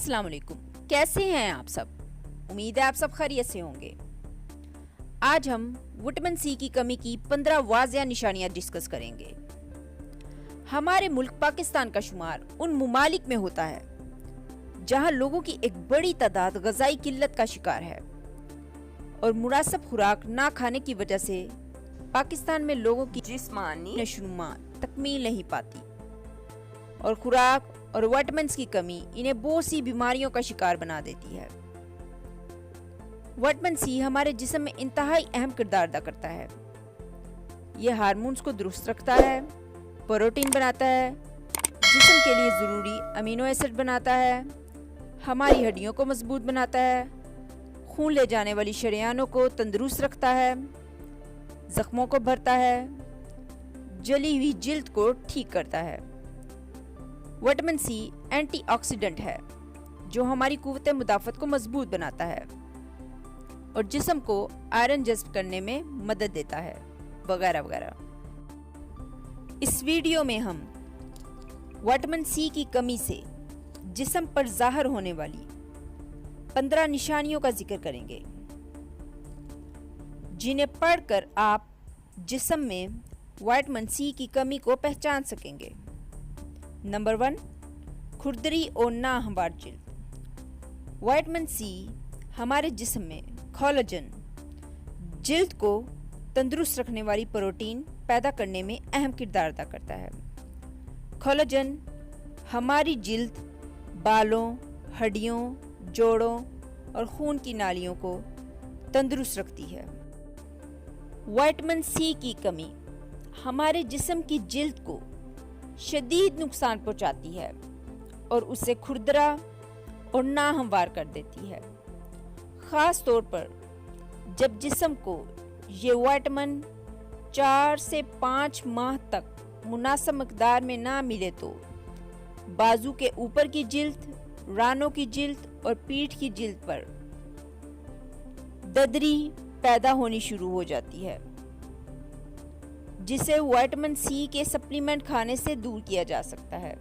अस्सलाम वालेकुम। कैसे हैं आप सब? उम्मीद है आप सब खैरियत से होंगे। आज हम विटामिन सी की कमी की 15 वाज़िया निशानियां डिस्कस करेंगे। हमारे मुल्क पाकिस्तान का शुमार उन ममालिक में होता है जहां लोगों की एक बड़ी तादाद ग़िज़ाई किल्लत का शिकार है और मुनासिब खुराक ना खाने की वजह से पाकिस्तान में लोगों की जिस्मानी नशोनुमा तकमील नहीं पाती और खुराक और विटामिन्स की कमी इन्हें बहुत सी बीमारियों का शिकार बना देती है। विटामिन सी हमारे जिस्म में इंतहाई अहम किरदार अदा करता है। यह हार्मोन्स को दुरुस्त रखता है, प्रोटीन बनाता है, जिस्म के लिए ज़रूरी अमीनो एसिड बनाता है, हमारी हड्डियों को मजबूत बनाता है, खून ले जाने वाली शरियानों को तंदुरुस्त रखता है, ज़ख्मों को भरता है, जली हुई जिल्द को ठीक करता है। विटामिन सी एंटीऑक्सीडेंट है जो हमारी कुव्वत मुदाफ़त को मजबूत बनाता है और जिस्म को आयरन जज़्ब करने में मदद देता है, वगैरह वगैरह। इस वीडियो में हम विटामिन सी की कमी से जिस्म पर ज़ाहिर होने वाली 15 निशानियों का जिक्र करेंगे जिन्हें पढ़कर आप जिस्म में विटामिन सी की कमी को पहचान सकेंगे। नंबर 1, खुरदरी और नाहमवार जिल्द। विटामिन सी हमारे जिस्म में कोलेजन, जिल्द को तंदुरुस्त रखने वाली प्रोटीन पैदा करने में अहम किरदार अदा करता है। कोलेजन हमारी जिल्द, बालों, हड्डियों, जोड़ों और खून की नालियों को तंदुरुस्त रखती है। विटामिन सी की कमी हमारे जिस्म की जिल्द को शदीद नुकसान पहुंचाती है और उसे खुरदरा और नाहमवार कर देती है, ख़ास तौर पर जब जिस्म को ये विटामिन 4 से 5 माह तक मुनासिब मकदार में ना मिले तो बाजू के ऊपर की जिल्द, रानों की जिल्द और पीठ की जिल्द पर ददरी पैदा होनी शुरू हो जाती है, जिसे विटामिन सी के सप्लीमेंट खाने से दूर किया जा सकता है।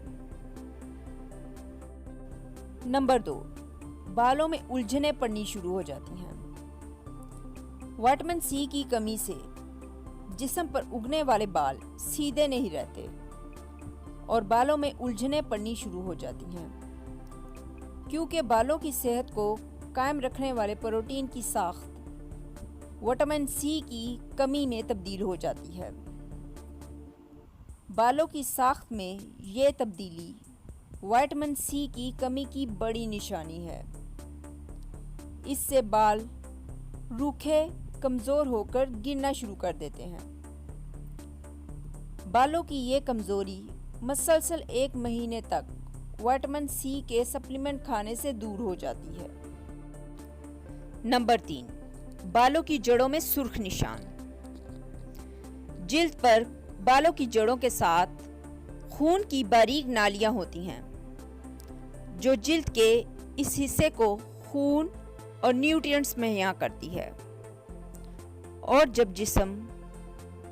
नंबर 2, बालों में उलझनें पड़नी शुरू हो जाती हैं। विटामिन सी की कमी से जिस्म पर उगने वाले बाल सीधे नहीं रहते और बालों में उलझनें पड़नी शुरू हो जाती हैं, क्योंकि बालों की सेहत को कायम रखने वाले प्रोटीन की साख्त विटामिन सी की कमी में तब्दील हो जाती है। बालों की साख्त में ये तब्दीली विटामिन सी की कमी की बड़ी निशानी है। इससे बाल रूखे, कमज़ोर होकर गिरना शुरू कर देते हैं। बालों की ये कमज़ोरी मसलसल 1 महीने तक विटामिन सी के सप्लीमेंट खाने से दूर हो जाती है। नंबर 3, बालों की जड़ों में सुर्ख निशान। जिल्द पर बालों की जड़ों के साथ खून की बारीक नालियां होती हैं जो जिल्द के इस हिस्से को खून और न्यूट्रिएंट्स मुहैया करती है और जब जिस्म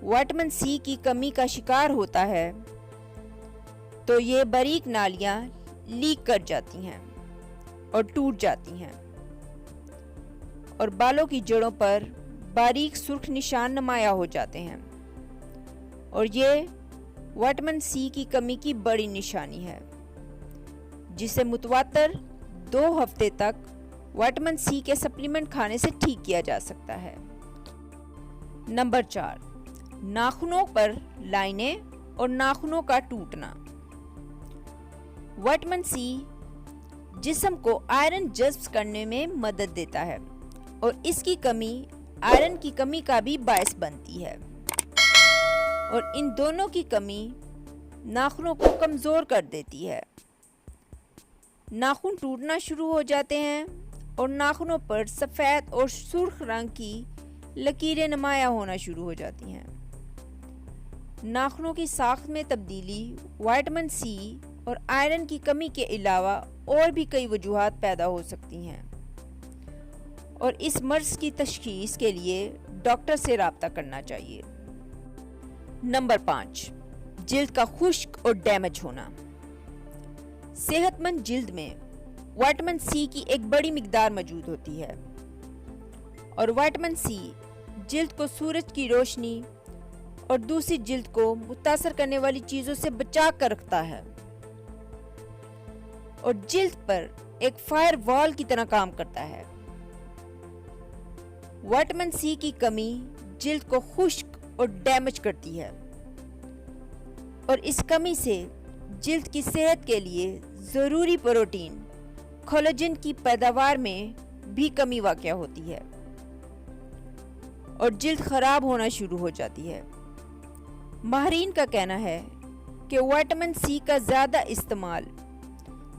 विटामिन सी की कमी का शिकार होता है तो ये बारीक नालियां लीक कर जाती हैं और टूट जाती हैं और बालों की जड़ों पर बारीक सुर्ख निशान नुमाया हो जाते हैं और ये विटामिन सी की कमी की बड़ी निशानी है, जिसे मुतवातर 2 हफ्ते तक विटामिन सी के सप्लीमेंट खाने से ठीक किया जा सकता है। नंबर 4, नाखूनों पर लाइनें और नाखूनों का टूटना। विटामिन सी जिस्म को आयरन जज़्ब करने में मदद देता है और इसकी कमी आयरन की कमी का भी बायस बनती है और इन दोनों की कमी नाखूनों को कमज़ोर कर देती है। नाखून टूटना शुरू हो जाते हैं और नाखूनों पर सफ़ेद और सुर्ख रंग की लकीरें नुमाया होना शुरू हो जाती हैं। नाखूनों की साख्त में तब्दीली विटामिन सी और आयरन की कमी के अलावा और भी कई वजूहात पैदा हो सकती हैं और इस मर्ज़ की तशख़ीस के लिए डॉक्टर से रब्ता करना चाहिए। नंबर 5, जिल्द का खुश्क और डैमेज होना। सेहतमंद जिल्द में विटामिन सी की एक बड़ी मिकदार मौजूद होती है और विटामिन सी जिल्द को सूरज की रोशनी और दूसरी जिल्द को मुतासर करने वाली चीजों से बचा कर रखता है और जिल्द पर एक फायर वॉल की तरह काम करता है। विटामिन सी की कमी जिल्द को खुश्क और डैमेज करती है और इस कमी से जिल्द की सेहत के लिए जरूरी प्रोटीन कोलेजन की पैदावार में भी कमी वाक़या होती है और जिल्द खराब होना शुरू हो जाती है। माहिरीन का कहना है कि विटामिन सी का ज़्यादा इस्तेमाल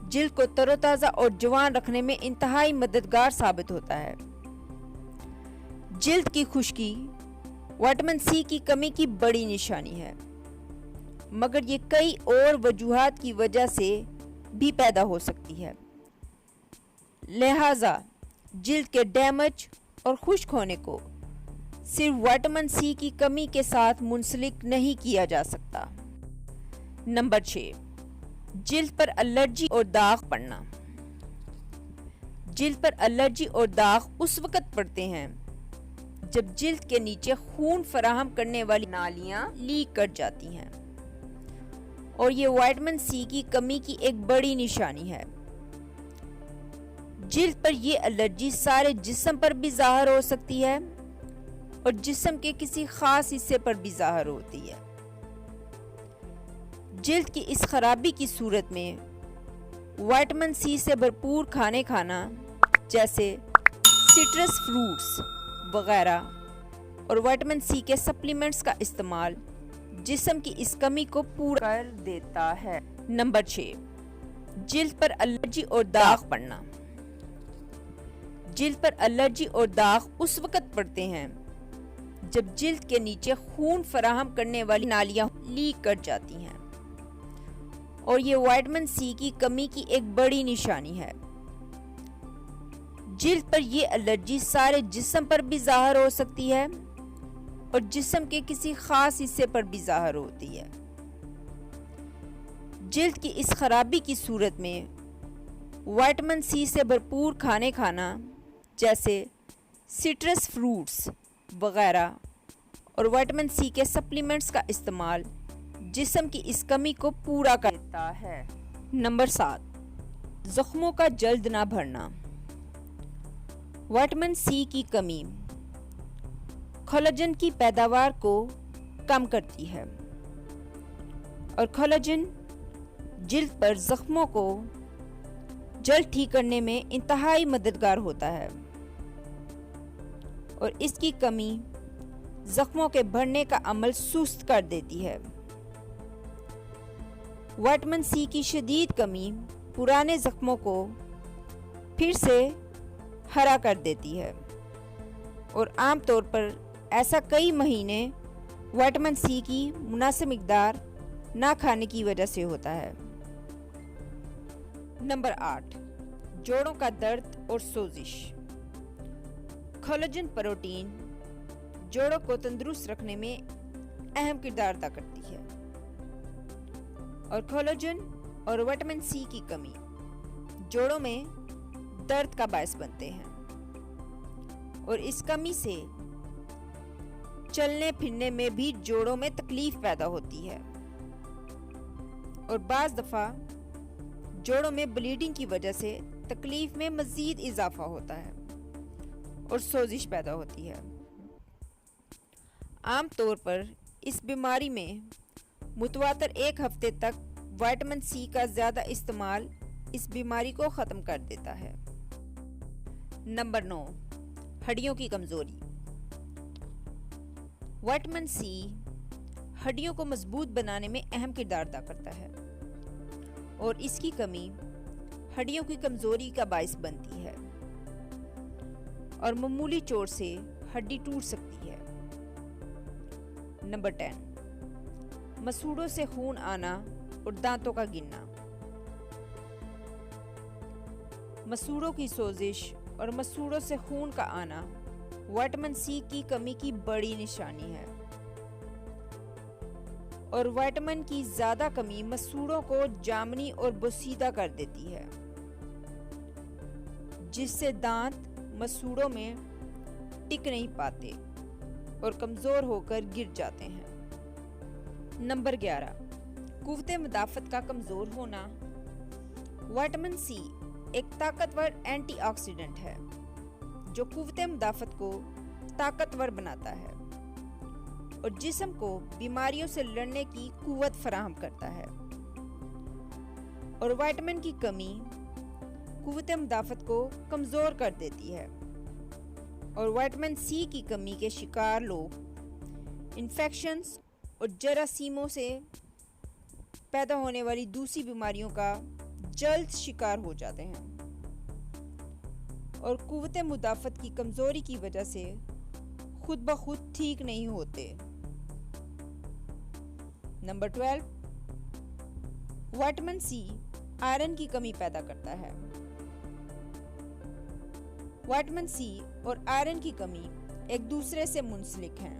जिल्द को तरोताज़ा और जवान रखने में इंतहाई मददगार साबित होता है। जिल्द की खुश्की विटामिन सी की कमी की बड़ी निशानी है, मगर ये कई और वजूहात की वजह से भी पैदा हो सकती है। लिहाजा जिल्द के डैमेज और खुश्क होने को सिर्फ विटामिन सी की कमी के साथ मुंसलिक नहीं किया जा सकता। नंबर 6, जिल्द पर एलर्जी और दाग पड़ना। जिल्द पर एलर्जी और दाग उस वक्त पड़ते हैं जब जिल्द के नीचे खून फराहम करने वाली नालियां लीक कर जाती हैं और ये विटामिन सी की कमी की एक बड़ी निशानी है। जिल्द पर यह एलर्जी सारे जिस्म पर भी ज़ाहिर हो सकती है और जिस्म के किसी खास हिस्से पर भी ज़ाहिर होती है। जिल्द की इस खराबी की सूरत में विटामिन सी से भरपूर खाने खाना जैसे सिट्रस फ्रूट्स वगैरह और विटामिन सी के सप्लीमेंट्स का इस्तेमाल जिस्म की इस कमी को पूरा कर देता है। नंबर 6, जिल्द पर एलर्जी और दाग पड़ना। जिल्द पर एलर्जी और दाग उस वक्त पड़ते हैं जब जिल्द के नीचे खून फराहम करने वाली नालियां लीक कर जाती हैं और ये विटामिन सी की कमी की एक बड़ी निशानी है। जिल्द पर यह एलर्जी सारे जिस्म पर भी ज़ाहिर हो सकती है और जिस्म के किसी खास हिस्से पर भी ज़ाहिर होती है। जिल्द की इस खराबी की सूरत में विटामिन सी से भरपूर खाने खाना जैसे सिट्रस फ्रूट्स वगैरह और विटामिन सी के सप्लीमेंट्स का इस्तेमाल जिस्म की इस कमी को पूरा कर देता है। नंबर 7, जख्मों का जल्द ना भरना। विटामिन सी की कमी कोलेजन की पैदावार को कम करती है और कोलेजन जिल्द पर जख्मों को जल्द ठीक करने में इंतहाई मददगार होता है और इसकी कमी जख्मों के भरने का अमल सुस्त कर देती है। विटामिन सी की शदीद कमी पुराने जख्मों को फिर से हरा कर देती है और आमतौर पर ऐसा कई महीने विटामिन सी की मुनासिब मिकदार ना खाने की वजह से होता है। नंबर 8, जोड़ों का दर्द और सोजिश। कोलेजन प्रोटीन जोड़ों को तंदुरुस्त रखने में अहम किरदार अदा करती है और कोलेजन और विटामिन सी की कमी जोड़ों में दर्द का बायस बनते हैं और इस कमी से चलने फिरने में भी जोड़ों में तकलीफ पैदा होती है और बाज़ दफ़ा जोड़ों में ब्लीडिंग की वजह से तकलीफ में मज़ीद इजाफा होता है और सोजिश पैदा होती है। आम तौर पर इस बीमारी में मुतवातर 1 हफ्ते तक विटामिन सी का ज़्यादा इस्तेमाल इस बीमारी को ख़त्म कर देता है। नंबर 9, हड्डियों की कमज़ोरी। विटामिन सी हड्डियों को मजबूत बनाने में अहम किरदार अदा करता है और इसकी कमी हड्डियों की कमज़ोरी का बायस बनती है और मामूली चोट से हड्डी टूट सकती है। नंबर 10, मसूड़ों से खून आना और दांतों का गिरना। मसूड़ों की सोजिश और मसूड़ों से खून का आना विटामिन सी की कमी की बड़ी निशानी है और विटामिन की ज़्यादा कमी मसूड़ों को जामनी और बोसीदा कर देती है जिससे दांत मसूड़ों में टिक नहीं पाते और कमज़ोर होकर गिर जाते हैं। नंबर 11, कुव्वते मुदाफ़त का कमज़ोर होना। विटामिन सी एक ताकतवर एंटीऑक्सीडेंट है जो कुव्वते मुदाफ़त को ताकतवर बनाता है और जिस्म को बीमारियों से लड़ने की कुव्वत फराहम करता है। और विटामिन की कमी कुव्वते मुदाफ़त को कमज़ोर कर देती है और विटामिन सी की कमी के शिकार लोग इन्फेक्शंस और जरासीमों से पैदा होने वाली दूसरी बीमारियों का जल्द शिकार हो जाते हैं और कुव्वते मुदाफ़त की कमज़ोरी की वजह से खुद ब खुद ठीक नहीं होते। नंबर 12, विटामिन सी आयरन की कमी पैदा करता है। विटामिन सी और आयरन की कमी एक दूसरे से मुंसलिक हैं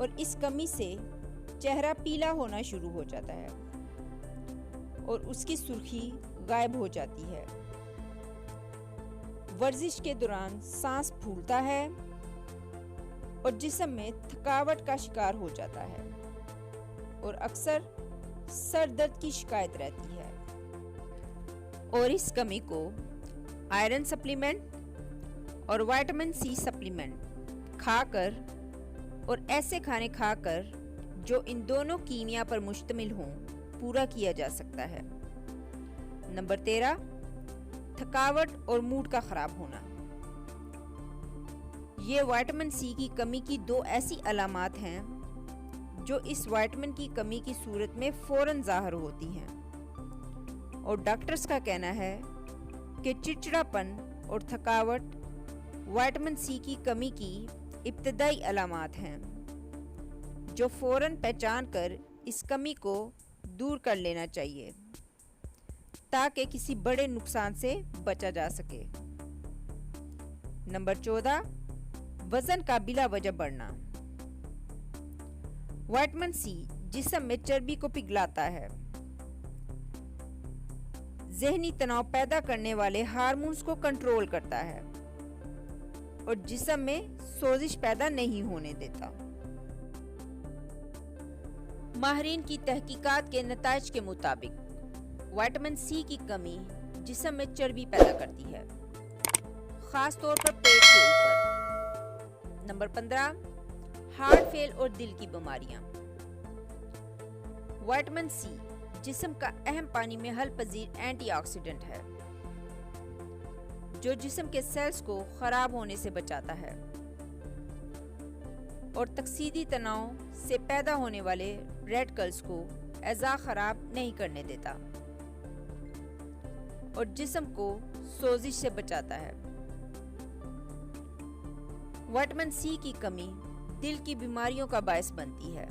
और इस कमी से चेहरा पीला होना शुरू हो जाता है और उसकी सुर्खी गायब हो जाती है। वर्जिश के दौरान सांस फूलता है और जिस्म में थकावट का शिकार हो जाता है और अक्सर सर दर्द की शिकायत रहती है। और इस कमी को आयरन सप्लीमेंट और विटामिन सी सप्लीमेंट खाकर और ऐसे खाने खाकर जो इन दोनों कीमिया पर मुश्तमिल हों पूरा किया जा सकता है। नंबर 13, थकावट और मूड का खराब होना। ये विटामिन सी की कमी की दो ऐसी अलामात हैं जो इस विटामिन की कमी की सूरत में फौरन ज़ाहिर होती हैं और डॉक्टर्स का कहना है कि चिड़चिड़ापन और थकावट विटामिन सी की कमी की इब्तदाई अलामात हैं जो फौरन पहचान कर इस कमी को दूर कर लेना चाहिए ताकि किसी बड़े नुकसान से बचा जा सके। नंबर 14, वजन का बिला वजह बढ़ना। विटामिन सी जिस्म में चर्बी को पिघलाता है, ज़हनी तनाव पैदा करने वाले हार्मोन्स को कंट्रोल करता है और जिस्म में सोजिश पैदा नहीं होने देता। माहिरीन की तहकीकात के नताइज के मुताबिक विटामिन सी की कमी जिस्म में चर्बी पैदा करती है, खास तौर पर पेट के ऊपर। नंबर 15, हार्ट फेल और दिल की बीमारियां। विटामिन सी जिस्म का अहम पानी में हल पजीर एंटीऑक्सीडेंट है जो जिस्म के सेल्स को खराब होने से बचाता है और तकसीदी तनाव से पैदा होने वाले रेडिकल्स को एज़ा खराब नहीं करने देता और जिस्म को सोजिश से बचाता है। विटामिन सी की कमी दिल की बीमारियों का बायस बनती है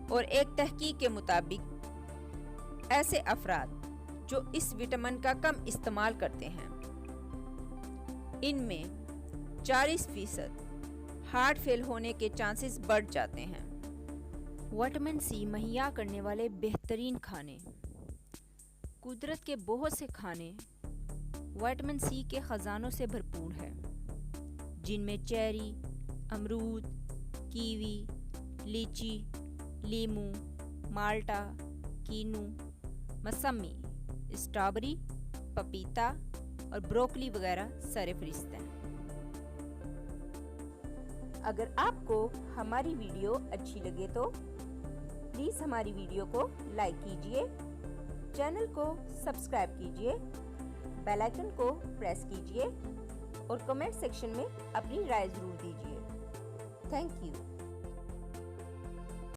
और एक तहकीक के मुताबिक ऐसे अफराद जो इस विटामिन का कम इस्तेमाल करते हैं इनमें 40% हार्ट फेल होने के चांसेस बढ़ जाते हैं। विटामिन सी मुहैया करने वाले बेहतरीन खाने। कुदरत के बहुत से खाने विटामिन सी के खजानों से भरपूर हैं जिनमें चेरी, अमरूद, कीवी, लीची, लीमू, माल्टा, कीनू, मौसमी, स्ट्रॉबेरी, पपीता और ब्रोकली वगैरह सरफहरिस्त हैं। अगर आपको हमारी वीडियो अच्छी लगे तो प्लीज़ हमारी वीडियो को लाइक कीजिए, चैनल को सब्सक्राइब कीजिए, बेल आइकन को प्रेस कीजिए और कमेंट सेक्शन में अपनी राय ज़रूर दीजिए। Thank you.